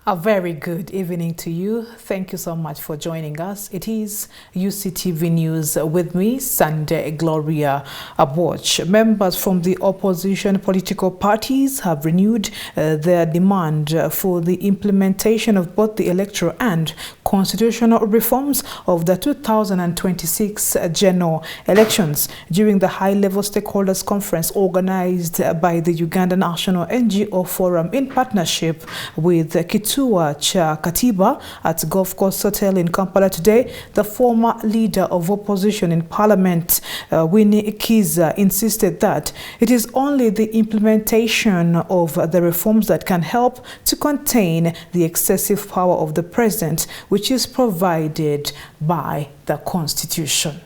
A very good evening to you. Thank you so much for joining us. It is Uctv News with me, Sunday Gloria Aboch. Members from the opposition political parties have renewed their demand for the implementation of both the electoral and constitutional reforms of the 2026 general elections during the high-level stakeholders conference organized by the Uganda National NGO Forum in partnership with Kituwa Cha Katiba at Golf Course Hotel in Kampala today. The former leader of opposition in Parliament, Winnie Kiza, insisted that it is only the implementation of the reforms that can help to contain the excessive power of the president, which is provided by the Constitution.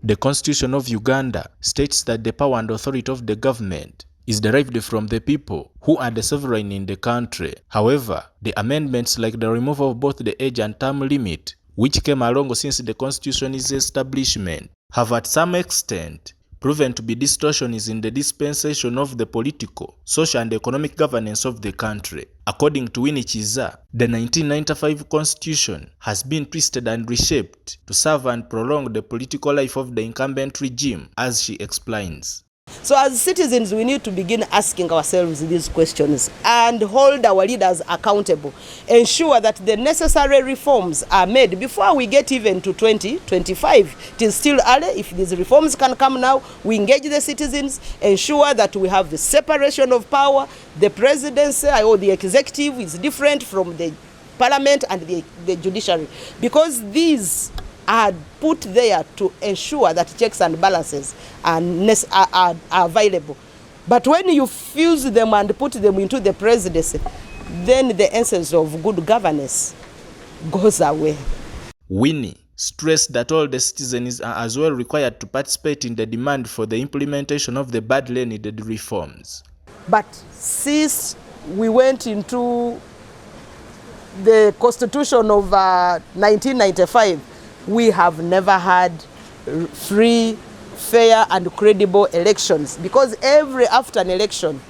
The Constitution of Uganda states that the power and authority of the government is derived from the people who are the sovereign in the country. However, the amendments like the removal of both the age and term limit, which came along since the Constitution's establishment, have at some extent proven to be distortions in the dispensation of the political, social and economic governance of the country. According to Winnie Kiza, the 1995 Constitution has been twisted and reshaped to serve and prolong the political life of the incumbent regime, as she explains. So as citizens, we need to begin asking ourselves these questions and hold our leaders accountable. Ensure that the necessary reforms are made before we get even to 2025. It is still early. If these reforms can come now, we engage the citizens, ensure that we have the separation of power. The presidency or the executive is different from the parliament and the judiciary, because these are put there to ensure that checks and balances are available. But when you fuse them and put them into the presidency, then the essence of good governance goes away. Winnie stressed that all the citizens are as well required to participate in the demand for the implementation of the badly needed reforms. But since we went into the Constitution of 1995, we have never had free, fair and credible elections, because after an election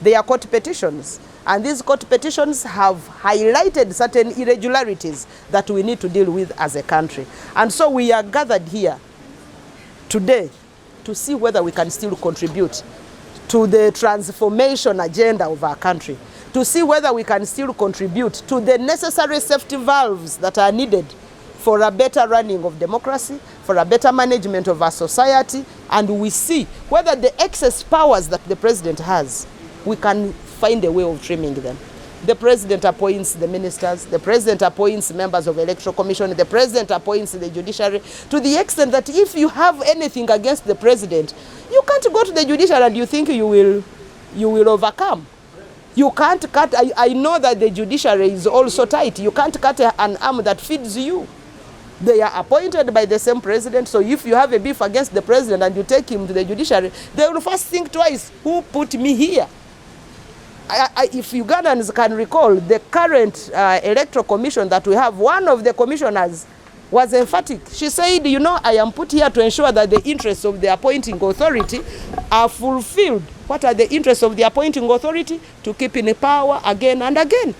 there are court petitions, and these court petitions have highlighted certain irregularities that we need to deal with as a country. And so we are gathered here today to see whether we can still contribute to the transformation agenda of our country, to see whether we can still contribute to the necessary safety valves that are needed for a better running of democracy, for a better management of our society, and we see whether the excess powers that the president has, we can find a way of trimming them. The president appoints the ministers, the president appoints members of the electoral commission, the president appoints the judiciary, to the extent that if you have anything against the president, you can't go to the judiciary and you think you will overcome. You can't cut, I know that the judiciary is also tight. You can't cut an arm that feeds you. They are appointed by the same president, so if you have a beef against the president and you take him to the judiciary, they will first think twice, who put me here? If Ugandans can recall, the current electoral commission that we have, one of the commissioners was emphatic. She said, you know, I am put here to ensure that the interests of the appointing authority are fulfilled. What are the interests of the appointing authority? To keep in power again and again.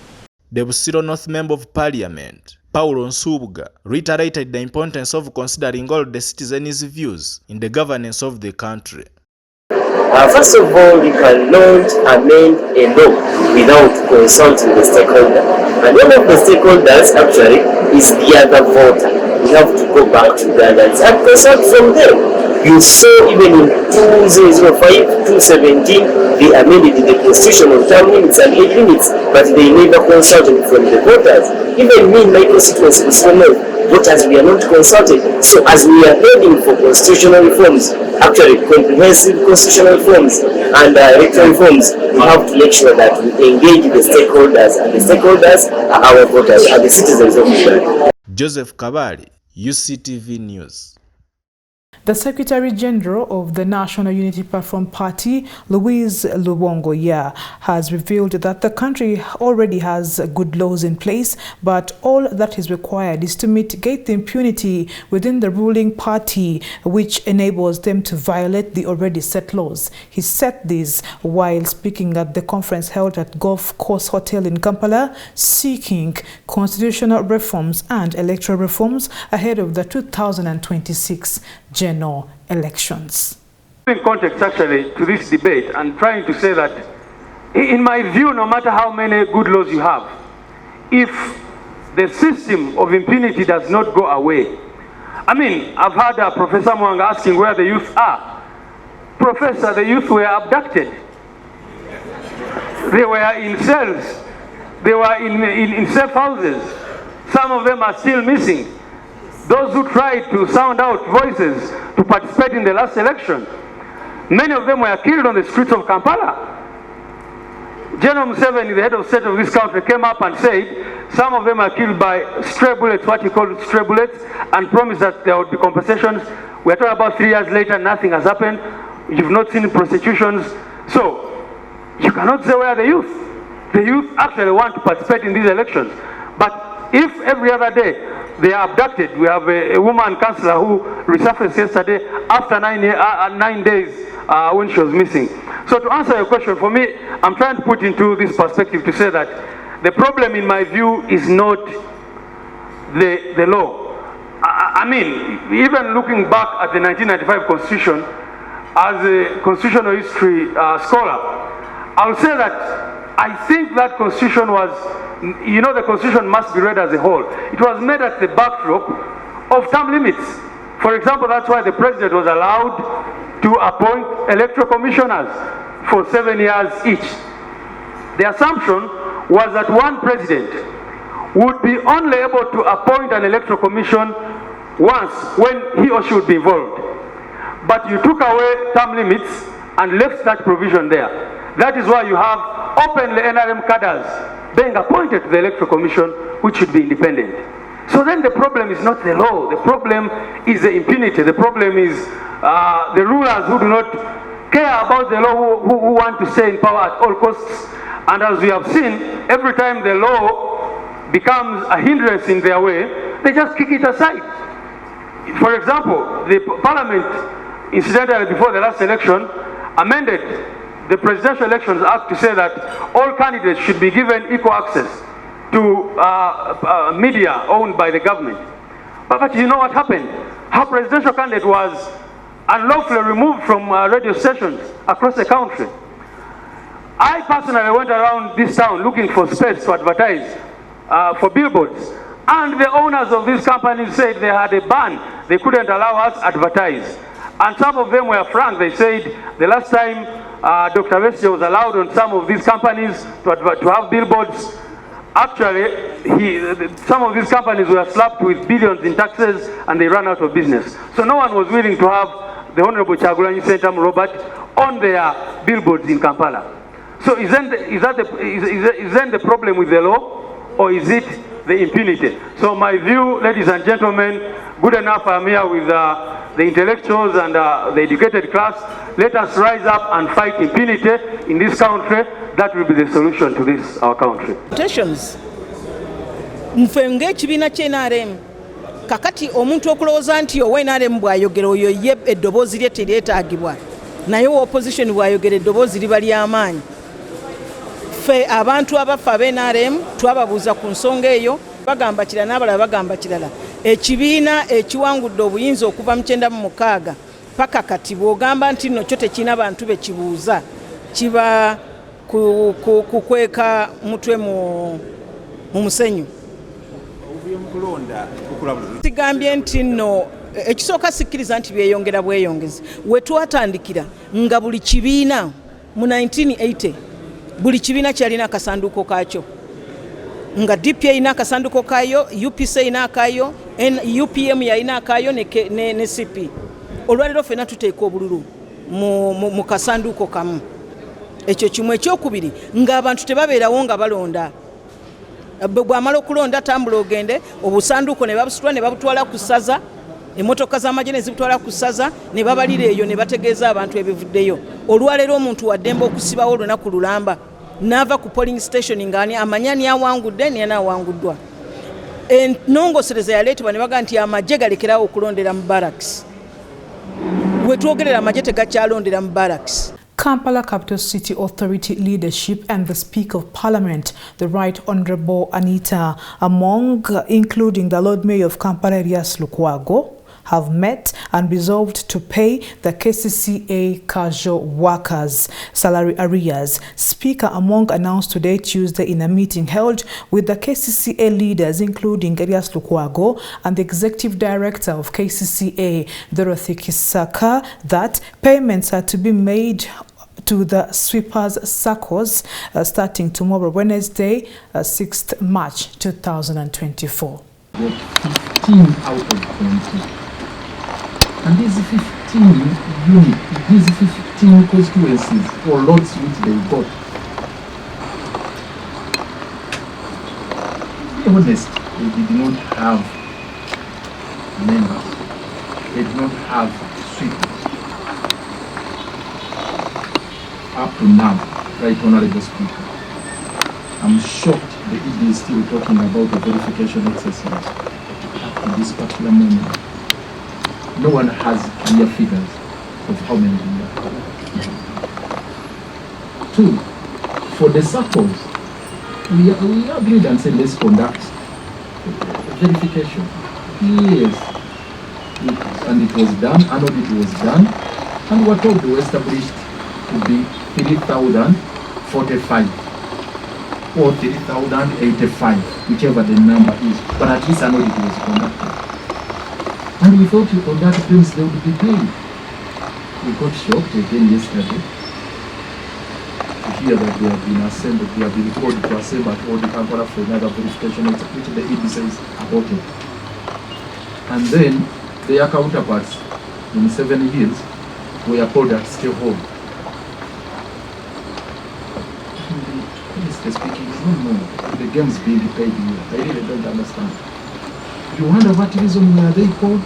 The Busiro North Member of Parliament, Paulo Nsubga, reiterated the importance of considering all the citizens' views in the governance of the country. First of all, you cannot amend a law without consulting the stakeholder. And one of the stakeholders actually is the other voter. We have to go back to the others and consult from them. You saw even in 2005, 2017, they amended the constitution of term limits and age limits, but they never consulted from the voters. Even me in my constituency, voters we are not consulted. So as we are heading for constitutional reforms, actually comprehensive constitutional reforms and electoral reforms, we have to make sure that we engage the stakeholders, and the stakeholders are our voters, are the citizens of Uganda. Joseph Kabali, Uctv News. The Secretary General of the National Unity Platform Party, Louise Lubongo, has revealed that the country already has good laws in place, but all that is required is to mitigate the impunity within the ruling party, which enables them to violate the already set laws. He said this while speaking at the conference held at Golf Course Hotel in Kampala, seeking constitutional reforms and electoral reforms ahead of the 2026 general elections. In context actually to this debate and trying to say that in my view, no matter how many good laws you have, if the system of impunity does not go away. I mean, I've heard Professor Mwang asking where the youth are. Professor, the youth were abducted. They were in cells. They were in safe houses. Some of them are still missing. Those who tried to sound out voices to participate in the last election, many of them were killed on the streets of Kampala. General Museveni, the head of state of this country, came up and said some of them are killed by stray bullets, what he called stray bullets, and promised that there would be compensations. We're talking about 3 years later, nothing has happened. You've not seen prosecutions. So you cannot say where the youth actually want to participate in these elections. But if every other day they are abducted, we have a woman councillor who resurfaced yesterday after 9 days when she was missing. So to answer your question, for me, I'm trying to put into this perspective to say that the problem in my view is not the law. I mean, even looking back at the 1995 Constitution, as a constitutional history scholar, I'll say that I think that Constitution was, you know, the Constitution must be read as a whole. It was made at the backdrop of term limits. For example, that's why the president was allowed to appoint electoral commissioners for 7 years each. The assumption was that one president would be only able to appoint an electoral commission once when he or she would be involved. But you took away term limits and left that provision there. That is why you have openly NRM cadres being appointed to the Electoral Commission, which should be independent. So then the problem is not the law. The problem is the impunity. The problem is the rulers who do not care about the law, who want to stay in power at all costs. And as we have seen, every time the law becomes a hindrance in their way, they just kick it aside. For example, the Parliament, incidentally before the last election, amended the Presidential Elections Act to say that all candidates should be given equal access to media owned by the government. But you know what happened? How presidential candidate was unlawfully removed from radio stations across the country. I personally went around this town looking for space to advertise for billboards. And the owners of these companies said they had a ban. They couldn't allow us advertise. And some of them were frank. They said the last time Dr. Bessie was allowed on some of these companies to have billboards, actually, some of these companies were slapped with billions in taxes and they ran out of business. So no one was willing to have the Honorable Chagulanyi Sentamu Robert on their billboards in Kampala. So is then the problem with the law, or is it the impunity? So my view, ladies and gentlemen, good enough I'm here with the intellectuals and the educated class. Let us rise up and fight impunity in this country. That will be the solution to this, our country. Mfenge chibina chenarem kakati omuntu okulowooza nti owenarem bwayogera oyo ye eddoboozi lye teryetaagibwa naye opposition bwayogera eddoboozi liba ly'amaanyi. Ffe abantu abafa ab'NRM twababuuza ku nsonga eyo, bagamba kirala n'abalala bagamba kirala. Ekibiina ekiwangudde obuyinza okuva mu 1996 paka kati bw'ogamba nti nno kyo tekirina bantu be kibuuza, kiba kukweka mutwe mu musenyu. Sigambye nti nno ekisooka sikkiriza nti byeyongera bweyongezi. We twatandikira nga buli kibiina mu 1980 buli kibiina kyalina akasanduuko kaakyo, nga DP ina akasanduuko kaayo, UPC ina akayo, UPM yalina akayo ne CP. Olwaliro ffenna tuteeka obululu mu kasanduuko kamu. Ekyo kimu. Ekyokubiri ng'abantu tebabeerawo nga balonda. Bw'amala okulonda tambula ogende, obusanduuko ne babusitula ne babutwala ku ssaza emmotoka z'amagye ne zibutwala ku ssaza ne babalira eyo ne bategeeza abantu ebivuddeyo. Olwaleero omuntu waddembe okusibawo olunaku lulamba n'ava ku polling station ng'ani amanya ni awangudde ni anaawanguddwa. Ennongosereza yaleetebwa ne baga nti amagye galekerawo okulondera mu barracks. We twogerera amagye tegakyalondera mu barracks. Kampala Capital City Authority leadership and the Speaker of Parliament, the Right Honourable Anita Among, including the Lord Mayor of Kampala, Elias Lukwago, have met and resolved to pay the KCCA casual workers' salary arrears. Speaker Among announced today, Tuesday, in a meeting held with the KCCA leaders, including Elias Lukwago and the Executive Director of KCCA, Dorothy Kisaka, that payments are to be made to the sweepers SACCOs starting tomorrow, Wednesday, 6th March 2024. 15 out of 20. And these 15 units, these 15 constituencies or lots which they got, to be honest, they did not have members. They did not have sweepers. Up to now, Right Honourable Speaker, I'm shocked the ED is still talking about the verification exercise up to this particular moment. No one has clear figures of how many we have. 2, for the circles, we agreed and said let's conduct verification. Yes, and it was done, an audit was done, and we were told they were established to be 3,045 or 3,085, whichever the number is, but at least an audit was conducted. And we thought on that things they would be paid. We got shocked again yesterday to hear that they have been assembled, they have been called to assemble at all the Kampala for another verification, which the ED says aborted. And then their counterparts in 7 Hills were called at stay home. Honestly speaking, I don't know the games being played here. I really don't understand. You wonder what reason were they called?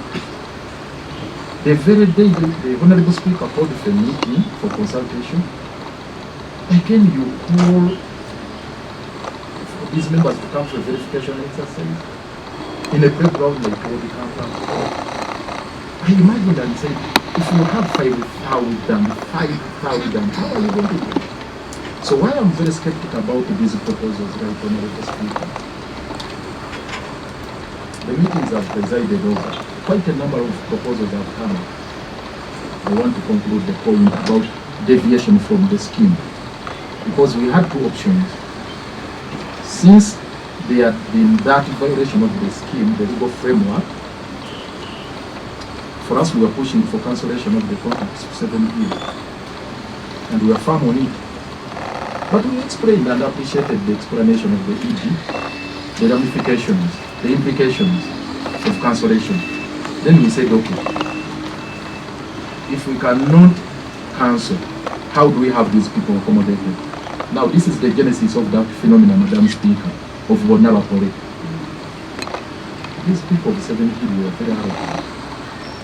The very day the Honourable Speaker called for a meeting for consultation, again you call for these members to come for a verification exercise in a playground like all the campus. I imagined and said, if you have 5,000, how are you going to do it? So why I'm very skeptical about these proposals, right, Honourable Speaker? The meetings I've presided over, quite a number of proposals have come. I want to conclude the point about deviation from the scheme, because we had 2 options. Since there had been that violation of the scheme, the legal framework, for us we were pushing for cancellation of the contracts for 7 years, and we were firm on it. But we explained and appreciated the explanation of the ED, the ramifications, the implications of cancellation. Then we said, okay, if we cannot cancel, how do we have these people accommodated? Now this is the genesis of that phenomenon, Madam Speaker, of vulnerable. These people of 7 Hills were very hard.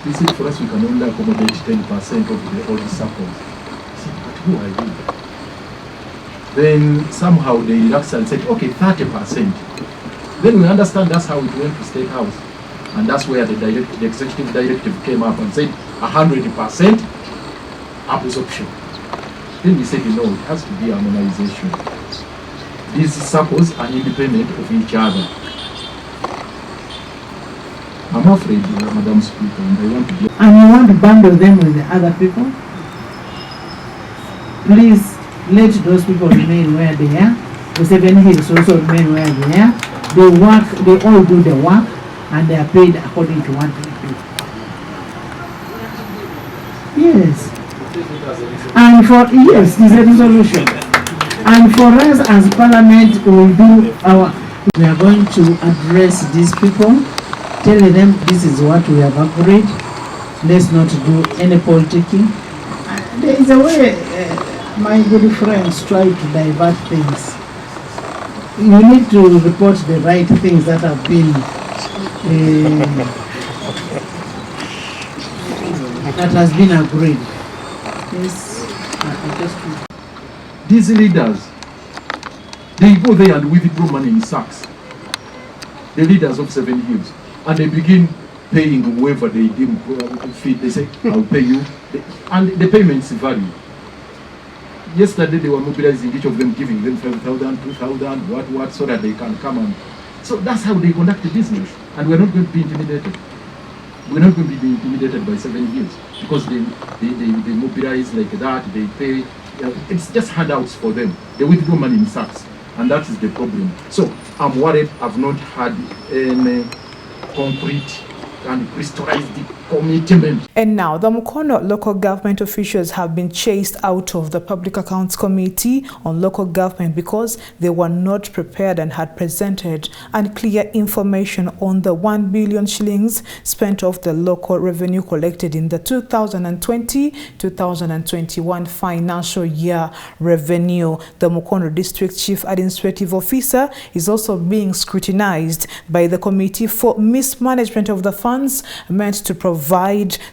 They said for us we can only accommodate 10% of all the circles. I said, but who are you? Then somehow they relaxed and said, okay, 30%. Then we understand that's how it went to State House. And that's where the executive directive came up and said 100% absorption. Then we said, no, it has to be harmonization. These circles are independent of each other. I'm afraid, Madam Speaker, and I want to be... And you want to bundle them with the other people? Please let those people remain where they are. The 7 Hills also remain where they are. They work, they all do the work, and they are paid according to what they do. Yes. And for, yes, it's a resolution. And for us as Parliament, we are going to address these people, telling them this is what we have agreed. Let's not do any politicking. There is a way my good friends try to divert things. You need to report the right things that have been that has been agreed. Yes, These leaders, they go there and withdraw money in sacks. The leaders of Seven Hills, and they begin paying whoever they deem fit. They say, I'll pay you. And the payments vary. Yesterday they were mobilizing, each of them giving them 5,000, 2,000, what, so that they can come and... So that's how they conduct the business. And we're not going to be intimidated. We're not going to be intimidated by Seven Hills because they mobilize like that, they pay. It's just handouts for them. They withdraw money in sacks. And that is the problem. So I'm worried I've not had any concrete and crystallized commitment. And now, the Mukono local government officials have been chased out of the Public Accounts Committee on Local Government because they were not prepared and had presented unclear information on the 1 billion shillings spent off the local revenue collected in the 2020-2021 financial year revenue. The Mukono District Chief Administrative Officer is also being scrutinized by the committee for mismanagement of the funds meant to provide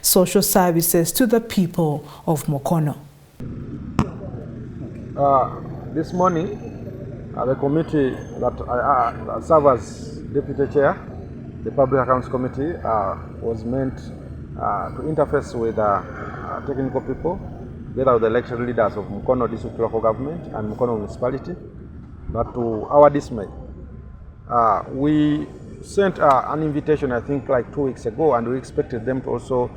social services to the people of Mukono. This morning, the committee that I serve as Deputy Chair, the Public Accounts Committee, was meant to interface with technical people, together with the elected leaders of Mukono District Local Government and Mukono Municipality. But to our dismay, we sent an invitation, I think, like 2 weeks ago, and we expected them to also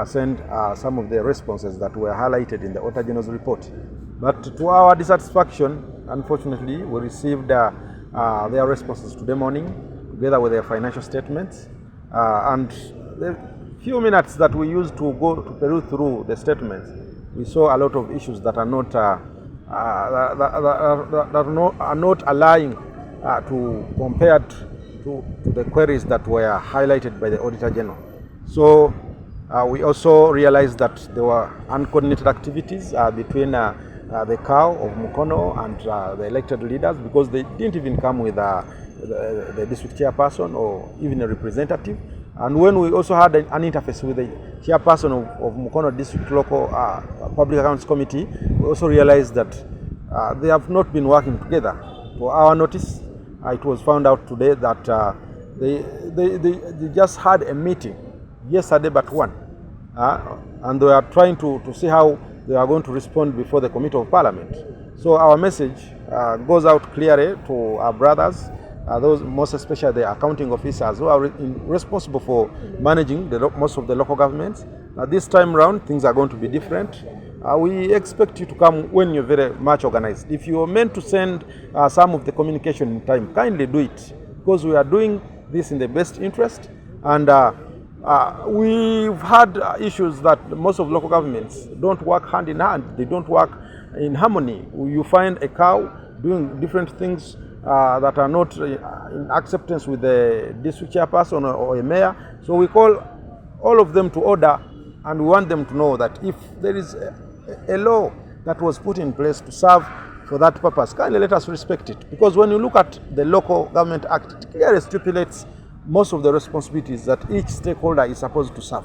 send some of the responses that were highlighted in the Auditor General's report. But to our dissatisfaction, unfortunately, we received their responses today morning, together with their financial statements. And the few minutes that we used to go to peruse through the statements, we saw a lot of issues that are not aligning to compared to the queries that were highlighted by the Auditor General. So we also realized that there were uncoordinated activities between the COW of Mukono and the elected leaders, because they didn't even come with the district chairperson or even a representative. And when we also had an interface with the chairperson of Mukono District Local Public Accounts Committee, we also realized that they have not been working together. To our notice, it was found out today that they just had a meeting yesterday but one, and they are trying to see how they are going to respond before the Committee of Parliament. So our message goes out clearly to our brothers, those most especially the accounting officers who are responsible for managing most of the local governments. This time round, things are going to be different. We expect you to come when you're very much organized. If you are meant to send some of the communication in time, kindly do it, because we are doing this in the best interest. And we've had issues that most of local governments don't work hand in hand. They don't work in harmony. You find a cow doing different things that are not in acceptance with the district chairperson or a mayor. So we call all of them to order, and we want them to know that if there is a law that was put in place to serve for that purpose, kindly let us respect it. Because when you look at the Local Government Act, it clearly stipulates most of the responsibilities that each stakeholder is supposed to serve.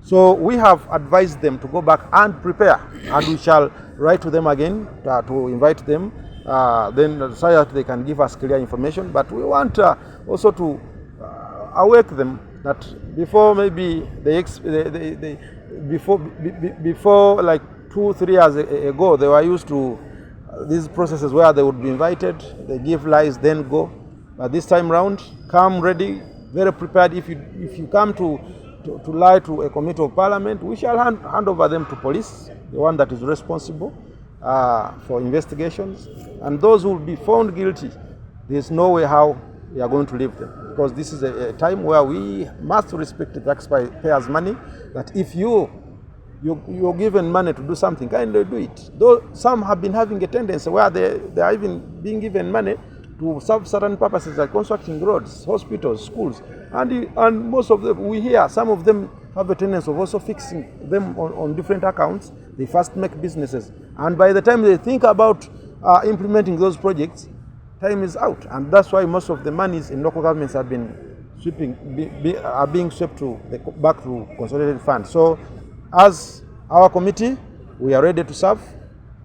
So we have advised them to go back and prepare, and we shall write to them again to invite them, then so that they can give us clear information. But we want also to awake them that before maybe before like 2-3 years ago, they were used to these processes where they would be invited, they give lies, then go. But this time round, come ready, very prepared. If you come to lie to a Committee of Parliament, we shall hand over them to police, the one that is responsible for investigations. And those who will be found guilty, there is no way how we are going to leave them, because this is a time where we must respect the taxpayers' money. That if you're given money to do something, kindly do it. Though some have been having a tendency where they are even being given money to serve certain purposes, like constructing roads, hospitals, schools, and most of them, we hear some of them have a tendency of also fixing them on different accounts. They first make businesses, and by the time they think about implementing those projects, time is out, and that's why most of the monies in local governments have been being swept back to consolidated funds. So As our committee, we are ready to serve.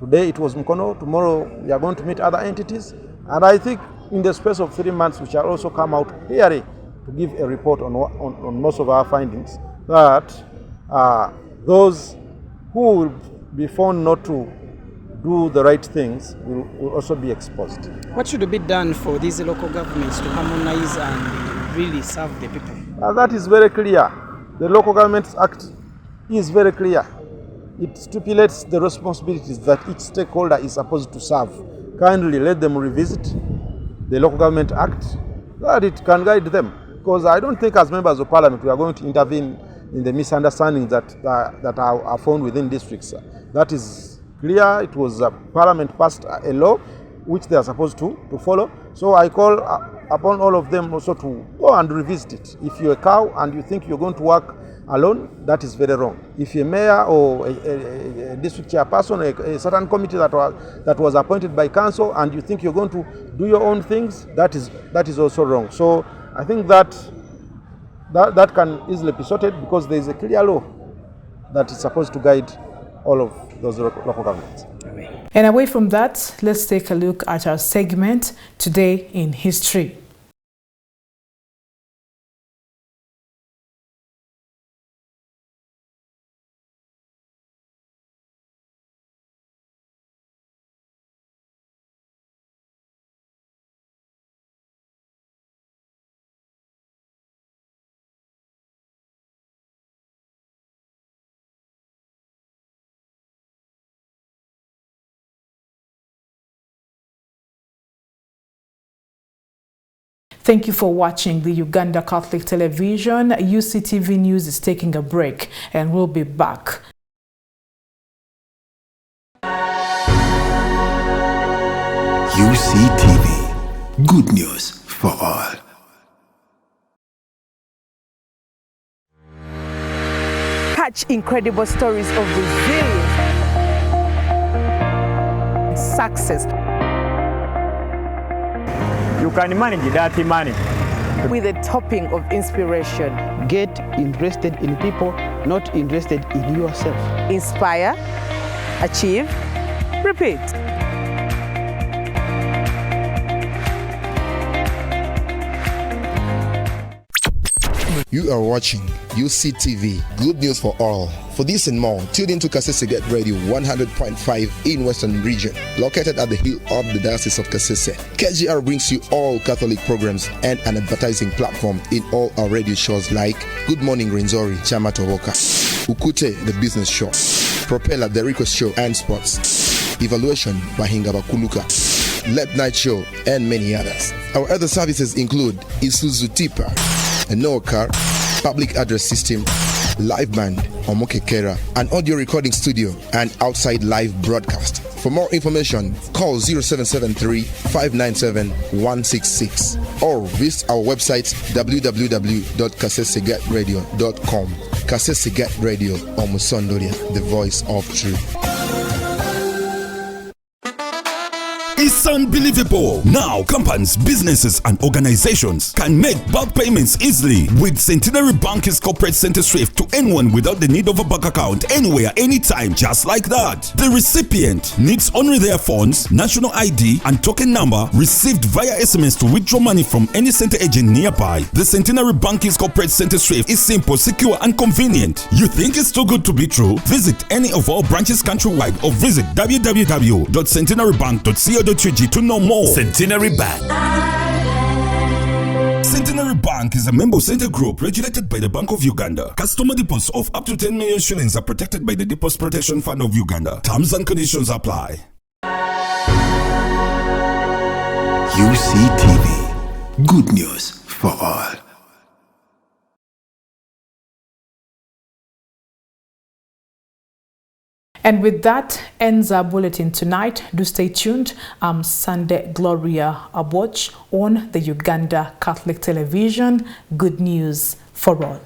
Today it was Mukono, tomorrow we are going to meet other entities. And I think in the space of 3 months, we shall also come out here to give a report on most of our findings, that those who will be found not to do the right things will also be exposed. What should be done for these local governments to harmonize and really serve the people? That is very clear. The Local Governments Act is very clear. It stipulates the responsibilities that each stakeholder is supposed to serve. Kindly let them revisit the Local Government Act so that it can guide them. Because I don't think as members of Parliament we are going to intervene in the misunderstandings that are found within districts. That is clear. It was Parliament passed a law which they are supposed to follow. So I call upon all of them also to go and revisit it. If you're a cow and you think you're going to work alone, that is very wrong. If you're a mayor or a district chairperson, a certain committee that was appointed by council, and you think you're going to do your own things, that is also wrong. So I think that can easily be sorted because there is a clear law that is supposed to guide all of those local governments. And away from that, let's take a look at our segment Today in History. Thank you for watching the Uganda Catholic Television. UCTV News is taking a break and we'll be back. UCTV, good news for all. Catch incredible stories of resilience, success. You can manage that money with a topping of inspiration. Get interested in people, not interested in yourself. Inspire, achieve, repeat. You are watching UCTV, good news for all. For this and more, tune in to Kasese Get Radio 100.5 in Western Region, located at the hill of the Diocese of Kasese. KGR brings you all Catholic programs and an advertising platform in all our radio shows like Good Morning Renzori, Chama Toboka, Ukute, the business show, Propeller, the request show and sports, Evaluation, Bahinga Bakuluka, Late Night Show, and many others. Our other services include Isuzu Tipa, a no car, public address system, live band, Omokekera, an audio recording studio, and outside live broadcast. For more information, call 0773 597 166 or visit our website www.kasesegatradio.com. Kasese Radio, Omusondoria, the voice of truth. It's unbelievable. Now, companies, businesses, and organizations can make bulk payments easily with Centenary Bank's corporate center SWIFT to anyone without the need of a bank account, anywhere, anytime, just like that. The recipient needs only their funds, national ID, and token number received via SMS to withdraw money from any center agent nearby. The Centenary Bank's corporate center SWIFT is simple, secure, and convenient. You think it's too good to be true? Visit any of our branches countrywide or visit www.centenarybank.co.ug to know more. Centenary Bank. Centenary Bank is a member center group regulated by the Bank of Uganda. Customer deposits of up to 10 million shillings are protected by the Deposit Protection Fund of Uganda. Terms and conditions apply. UCTV, good news for all. And with that ends our bulletin tonight. Do stay tuned. I'm Sunday Gloria Aboch on the Uganda Catholic Television. Good news for all.